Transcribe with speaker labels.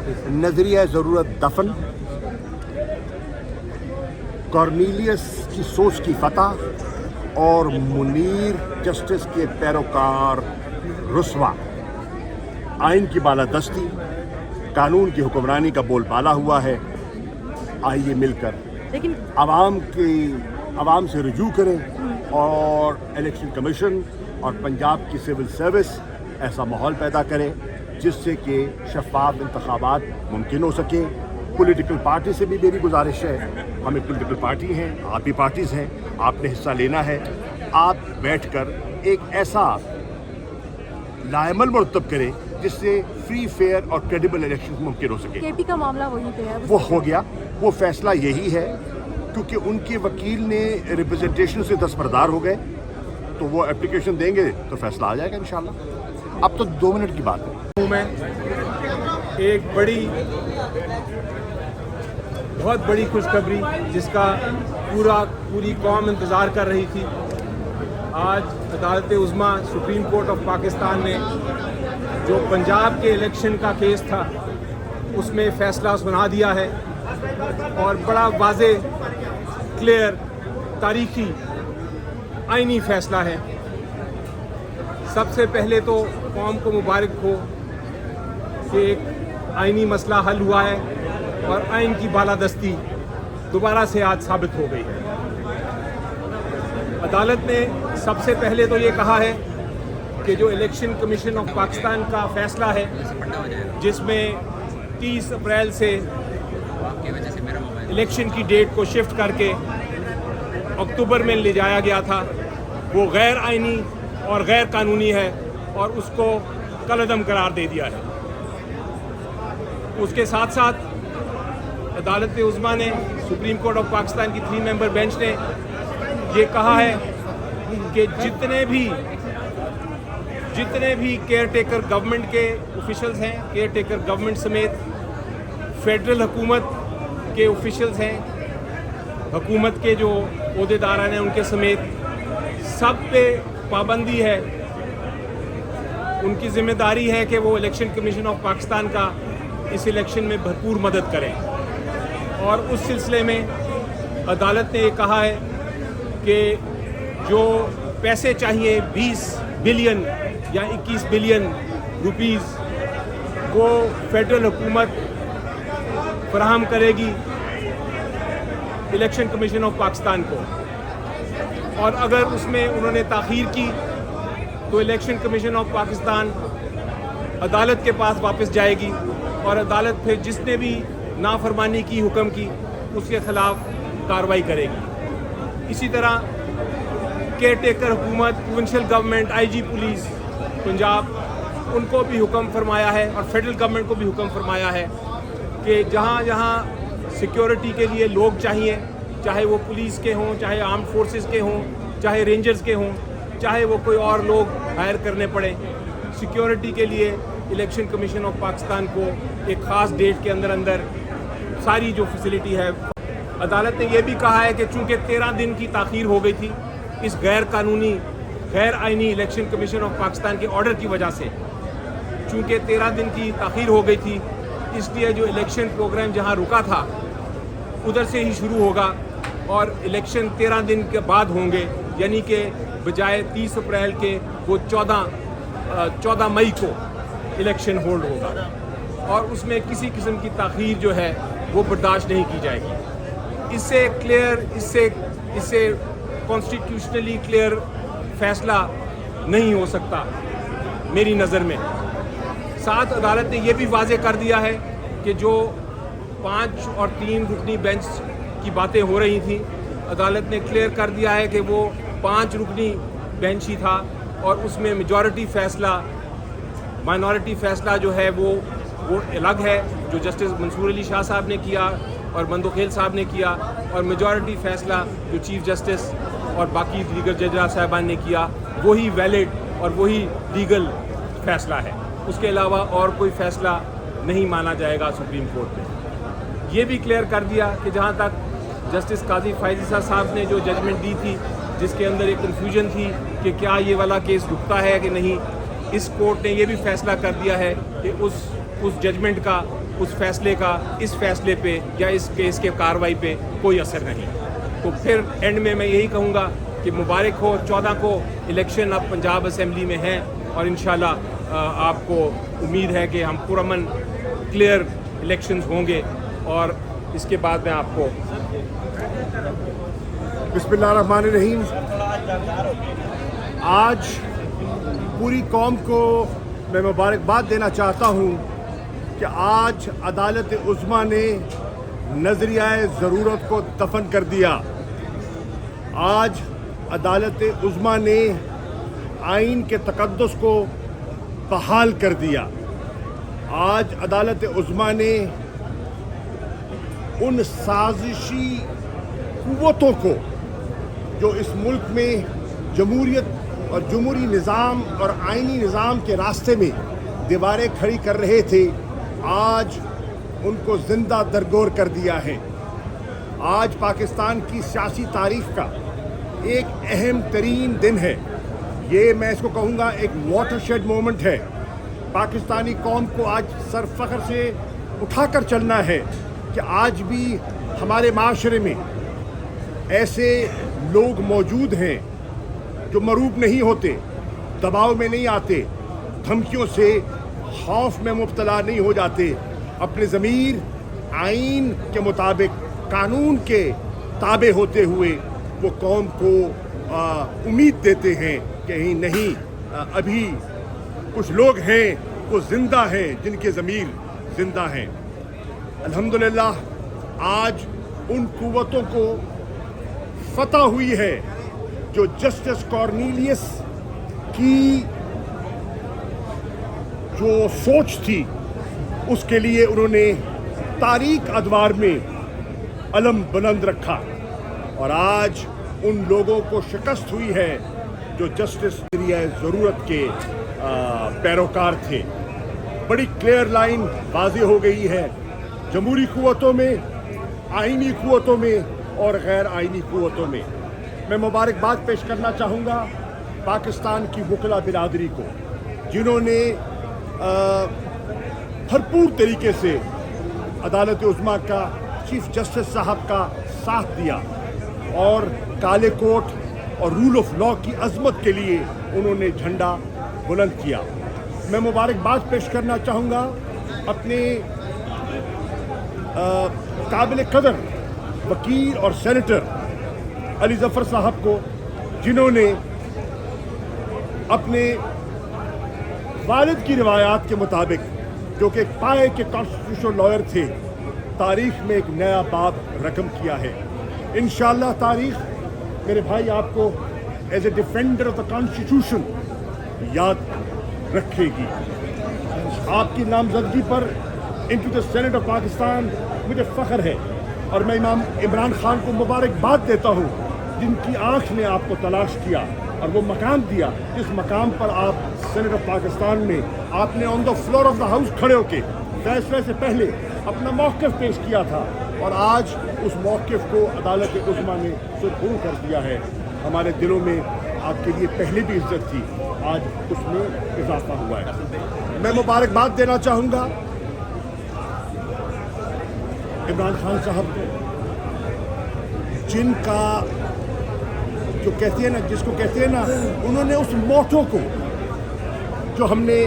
Speaker 1: नज़रिया ज़रूरत दफन, कॉर्नेलियस की सोच की फतह और मुनीर जस्टिस के पैरोकार रुस्वा, आइन की बालादस्ती, कानून की हुक्मरानी का बोलबाला हुआ है। आइए मिलकर
Speaker 2: लेकिन
Speaker 1: आवाम से रुजू करें और इलेक्शन कमीशन और पंजाब की सिविल सर्विस ऐसा माहौल पैदा करें जिससे कि शफाफ इंतखाबात मुमकिन हो सके। पॉलिटिकल पार्टी से भी मेरी गुजारिश है, हम एक पॉलिटिकल पार्टी हैं, आप भी पार्टीज़ हैं, आपने हिस्सा लेना है। आप बैठकर एक ऐसा लाएमल मुरतब करें जिससे फ्री फेयर और क्रेडिबल इलेक्शन मुमकिन हो सके।
Speaker 2: केपी का मामला वहीं पे है,
Speaker 1: वो हो गया, वो फैसला यही है क्योंकि उनके वकील ने रिप्रेजेंटेशन से दस्तबरदार हो गए, तो वो एप्लीकेशन देंगे तो फैसला आ जाएगा इंशाल्लाह। अब तो 2 मिनट की बात है।
Speaker 3: मैं एक बहुत बड़ी खुशखबरी जिसका पूरी कौम इंतज़ार कर रही थी, आज अदालत उज़्मा सुप्रीम कोर्ट ऑफ पाकिस्तान ने जो पंजाब के इलेक्शन का केस था उसमें फ़ैसला सुना दिया है और बड़ा वाज़े, क्लियर, तारीखी, आइनी फ़ैसला है। सबसे पहले तो कौम को मुबारक हो कि एक आइनी मसला हल हुआ है और आइन की बालादस्ती दोबारा से आज साबित हो गई है। अदालत ने सबसे पहले तो ये कहा है कि जो इलेक्शन कमीशन ऑफ पाकिस्तान का फ़ैसला है जिसमें 30 अप्रैल से इलेक्शन की डेट को शिफ्ट करके अक्टूबर में ले जाया गया था, वो गैर आइनी और गैर कानूनी है और उसको कलअदम करार दे दिया है। उसके साथ साथ अदालत उज़्मा ने, सुप्रीम कोर्ट ऑफ पाकिस्तान की 3 मेंबर बेंच ने ये कहा है कि जितने भी केयर टेकर गवर्नमेंट के ऑफिशियल्स हैं, केयर टेकर गवर्नमेंट समेत फेडरल हुकूमत के ऑफिशियल्स हैं, हुकूमत के जो ओहदेदार हैं उनके समेत, सब पे पाबंदी है। उनकी ज़िम्मेदारी है कि वो इलेक्शन कमीशन ऑफ पाकिस्तान का इस इलेक्शन में भरपूर मदद करें। और उस सिलसिले में अदालत ने ये कहा है कि जो पैसे चाहिए 20 बिलियन या 21 बिलियन रुपीस वो फेडरल हुकूमत फराहम करेगी इलेक्शन कमीशन ऑफ पाकिस्तान को, और अगर उसमें उन्होंने ताख़ीर की तो इलेक्शन कमीशन ऑफ पाकिस्तान अदालत के पास वापस जाएगी और अदालत फिर जिसने भी नाफरमानी की हुक्म की उसके ख़िलाफ़ कार्रवाई करेगी। इसी तरह केयर टेकर हुकूमत, provincial government, IG police Punjab, उनको भी हुक्म फरमाया है और फेडरल गवर्नमेंट को भी हुक्म फरमाया है कि जहाँ जहाँ सिक्योरिटी के लिए लोग चाहिए, चाहे वो पुलिस के हों, चाहे आर्म्ड फोर्सेस के हों, चाहे रेंजर्स के हों, चाहे वो कोई और लोग हायर करने पड़े, सिक्योरिटी के लिए इलेक्शन कमीशन ऑफ पाकिस्तान को एक ख़ास डेट के अंदर सारी जो फैसिलिटी है। अदालत ने यह भी कहा है कि चूँकि 13 दिन की ताख़ीर हो गई थी इस गैर कानूनी, गैर आइनी इलेक्शन कमीशन ऑफ पाकिस्तान के ऑर्डर की वजह से, चूँकि 13 दिन की ताख़ीर हो गई थी, इसलिए जो इलेक्शन प्रोग्राम जहाँ रुका था उधर से ही शुरू होगा और इलेक्शन 13 दिन के बाद होंगे, यानी कि बजाय 30 अप्रैल के वो 14 मई को इलेक्शन होल्ड होगा और उसमें किसी किस्म की ताख़ीर जो है वो बर्दाश्त नहीं की जाएगी। इससे क्लियर, इससे कॉन्स्टिट्यूशनली क्लियर फैसला नहीं हो सकता मेरी नज़र में। साथ अदालत ने यह भी वाज़े कर दिया है कि जो 5 और 3 रुकनी बेंच की बातें हो रही थी, अदालत ने क्लियर कर दिया है कि वो 5 रुकनी बेंच ही था और उसमें मेजॉरिटी फ़ैसला, माइनॉरिटी फ़ैसला जो है वो अलग है, जो जस्टिस मंसूर अली शाह साहब ने किया और मंदोखेल साहब ने किया, और मेजॉरिटी फ़ैसला जो चीफ़ जस्टिस और बाकी दीगर जजरा साहबान ने किया वही वैलिड और वही लीगल फ़ैसला है। उसके अलावा और कोई फ़ैसला नहीं माना जाएगा सुप्रीम कोर्ट में। ये भी क्लियर कर दिया कि जहाँ तक जस्टिस काजी फायज़ साहब ने जो जजमेंट दी थी जिसके अंदर एक कन्फ्यूजन थी कि क्या ये वाला केस रुकता है कि नहीं, इस कोर्ट ने ये भी फैसला कर दिया है कि उस जजमेंट का اس فیصلے کا اس فیصلے پہ یا اس کیس کے کارروائی پہ کوئی اثر نہیں. تو پھر اینڈ میں یہی کہوں گا کہ مبارک ہو. 14 کو الیکشن اب پنجاب اسمبلی میں ہیں اور انشاءاللہ آپ کو امید ہے کہ ہم پرامن کلیئر الیکشنز ہوں گے. اور اس کے بعد میں آپ کو
Speaker 1: بسم اللہ الرحمن الرحیم. آج پوری قوم کو میں مبارکباد دینا چاہتا ہوں کہ آج عدالت عظمیٰ نے نظریہ ضرورت کو دفن کر دیا. آج عدالت عظمیٰ نے آئین کے تقدس کو بحال کر دیا. آج عدالت عظمیٰ نے ان سازشی قوتوں کو جو اس ملک میں جمہوریت اور جمہوری نظام اور آئینی نظام کے راستے میں دیواریں کھڑی کر رہے تھے، آج ان کو زندہ درگور کر دیا ہے. آج پاکستان کی سیاسی تاریخ کا ایک اہم ترین دن ہے. یہ میں اس کو کہوں گا ایک واٹر شیڈ مومنٹ ہے. پاکستانی قوم کو آج سر فخر سے اٹھا کر چلنا ہے کہ آج بھی ہمارے معاشرے میں ایسے لوگ موجود ہیں جو مروب نہیں ہوتے، دباؤ میں نہیں آتے، دھمکیوں سے خوف میں مبتلا نہیں ہو جاتے، اپنے ضمیر آئین کے مطابق قانون کے تابع ہوتے ہوئے وہ قوم کو امید دیتے ہیں کہ نہیں ابھی کچھ لوگ ہیں وہ زندہ ہیں جن کے ضمیر زندہ ہیں. الحمدللہ آج ان قوتوں کو فتح ہوئی ہے جو جسٹس کارنیلیس کی جو سوچ تھی اس کے لیے انہوں نے تاریک ادوار میں علم بلند رکھا. اور آج ان لوگوں کو شکست ہوئی ہے جو جسٹس ضرورت کے پیروکار تھے. بڑی کلیئر لائن واضح ہو گئی ہے جمہوری قوتوں میں، آئینی قوتوں میں اور غیر آئینی قوتوں میں. میں مبارکباد پیش کرنا چاہوں گا پاکستان کی وکلا برادری کو جنہوں نے بھرپور طریقے سے عدالت عظمیٰ کا چیف جسٹس صاحب کا ساتھ دیا اور کالے کوٹ اور رول آف لا کی عظمت کے لیے انہوں نے جھنڈا بلند کیا. میں مبارکباد پیش کرنا چاہوں گا اپنے قابل قدر وکیل اور سینیٹر علی ظفر صاحب کو جنہوں نے اپنے والد کی روایات کے مطابق، جو کہ ایک پائے کے کانسٹیٹیوشنل لائر تھے، تاریخ میں ایک نیا باب رقم کیا ہے. انشاءاللہ تاریخ میرے بھائی آپ کو as a defender of the constitution یاد رکھے گی. آپ کی نامزدگی پر into the Senate of Pakistan مجھے فخر ہے اور میں امام عمران خان کو مبارکباد دیتا ہوں جن کی آنکھ نے آپ کو تلاش کیا اور وہ مقام دیا جس مقام پر آپ سینٹ آف پاکستان میں آپ نے on the floor of the house کھڑے ہو کے فیصلے سے پہلے اپنا موقف پیش کیا تھا اور آج اس موقف کو عدالت عظمیٰ نے سرخرو کر دیا ہے. ہمارے دلوں میں آپ کے لیے پہلے بھی عزت تھی، آج اس میں اضافہ ہوا ہے. میں مبارکباد دینا چاہوں گا عمران خان صاحب کو جن کا جو کہتے ہیں نا، جس کو کہتے ہیں نا، انہوں نے اس موٹو کو جو ہم نے